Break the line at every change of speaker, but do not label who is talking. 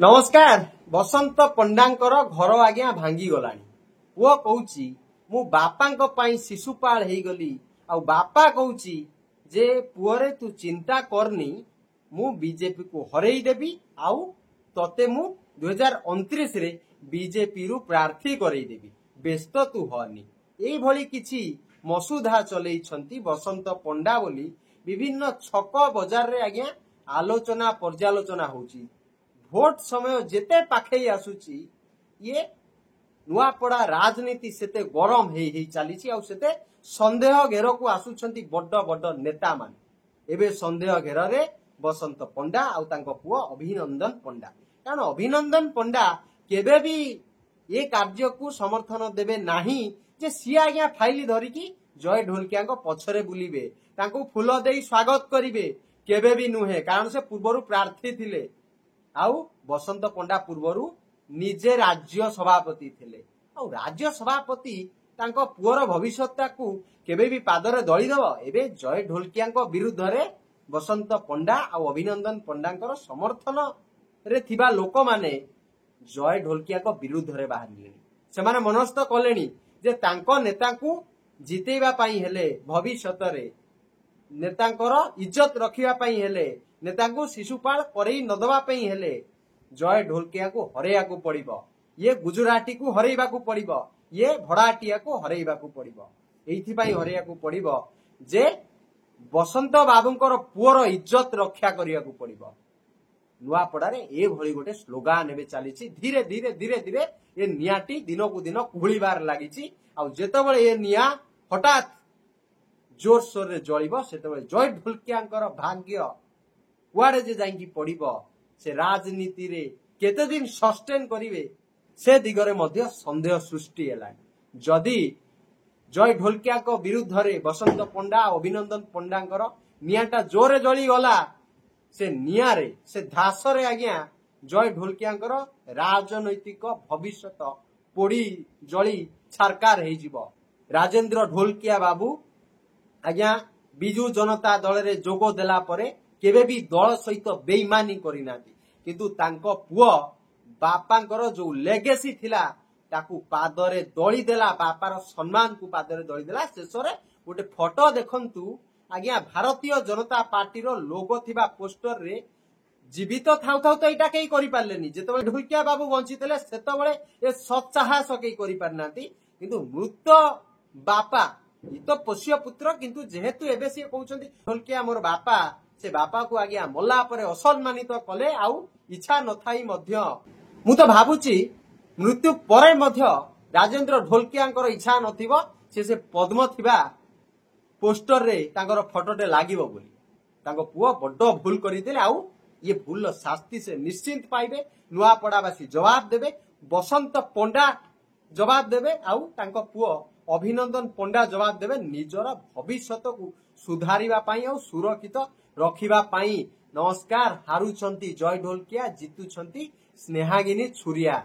नमस्कार। बसंत पंडांकर घर आज्ञा भांगी गलानी। पुओ कहूची मु बापा पाई शिशुपाल हेई गली आ बापा कहूची जे पुओरे तू चिंता करनी मु बीजेपी को हरई देबी आउ तते मु 2029 रे बीजेपी रु प्रार्थी करई देबी व्यस्त तू हनी। एई भली किछि मसुधा चलई छंती बसंत पंडा बोली विभिन्न छक बजार रे आज्ञा आलोचना पर्यालोचना होची। भोट समय जेते पाखे आसुची ये नुआपड़ा राजनीति सेते गरम हेई चली आते संदेह घेर को आसुछंती बड़ बड़ नेता मान। एबे संदेह घेर रे बसंत पंडा आउ तांको पुओ अभिनंदन पंडा। कारण अभिनंदन पंडा केबे भी ये कार्य को समर्थन देबे नाही जे सी आज्ञा फाइल धरिकी जय ढोलकिया पछरे बुलिबे तांको फूल देई स्वागत करिवे केबे भी नुहे। कारण से पूर्वरु प्रार्थी थिले आउ बसंत पंडा पूर्वरु निजे राज्य सभापति थिले आउ राज्य सभापति तांको पुअर भविष्यता को केबे भी पादरे दली दब। एबे जय ढोलकिया विरुद्ध रे बसंत पंडा आउ अभिनंदन पंडांकर समर्थन रे थिबा लोक माने जय ढोलकिया विरुद्ध रे बाहरिले। सेमाने मनस्थ कलेनी जे तांको नेता को जितेबा पई हेले भविष्यत रे नेतांकर इज्जत रखिबा पई हेले नेता को शिशुपाल करई न दबा पई हेले जय ढोलकिया को हरेया को पड़िबो। ये गुजराती को हरेइबा को पड़िबो, ये भड़ाटिया को हरेइबा को पड़िबो। एइथि पई हरेया को पड़िबो जे बसंत बाबूंकर पुअर इज्जत रक्षा करिया को पड़िबो। नुआपड़ा रे ए भली गोटे स्लोगान एबे चलीछि। धीरे धीरे धीरे धीरे ये नियाटी दिन को दिन कुहुळीबार लागिछि। आ जेतबेले ये निया हठात जोर सोर रे जळिबो सेतबेले जय ढोलकियाकर भाग्य कुआडे जे जाइकी पड़िबो से राजनीति रे केते दिन सस्टेन करिवे से दिगरे मध्य संदेह सृष्टि हेलानी। जदि जय ढोलकिया को विरुद्ध रे बसंत पंडा अभिनंदन पंडांकर नियाटा जोरे जळी गला से निया रे से धास रे आज्ञा जय ढोलकियाकर राजनैतिक भविष्यत पोड़ी जळी छारकार हेई जिवो। राजेंद्र ढोलकिया बाबू आज्ञा बिजू जनता दल रे जोगो देला परे केबे भी दल सहित बेईमानी करी नाती किंतु तांको पुओ बापांकर जो लेगेसी थिला ताकू पादरे दली देला बापार सम्मान को पादरे दली देला। शेषरे गोटे फोटो देखंतु आज्ञा भारतीय जनता पार्टी रो लोगो थिबा पोस्टर रे जीवित थाउ थाउ तो एटा केई करि पारलेनी। जेतबे ढोलकिया बाबू वंचितले सेतबेले ए सत्साहस केई करि पारनाती किंतु मृत बापा इ तो पोष्य पुत्र किंतु जेहेतु एबे से कहउछंती ढोलकिया मोर बापा से बापा को आज्ञा मल्ला परे असम्मानित कले आउ इच्छा नथाई मध्य मु तो भाबुची मृत्यु परे मध्य राजेंद्र ढोलकियाकर इच्छा नथिबो से पद्म थिबा पोस्टर रे तांकर फोटोटे लागिबो बोली तांको पुओ बड्ड भूल करिदेले आउ ये भूल शास्ति से निश्चिंत पाइबे। नुआपड़ावासी जवाब देबे, बसंत पंडा जवाब देबे आउ तांको पुओ अभिनंदन पंडा जवाब देबे निजर भविष्यत को सुधारिबा पई आउ सुरक्षित रखिबा पई। नमस्कार। हारुछंती जय ढोलकिया, जितुछंती स्नेहागिनी छुरिया।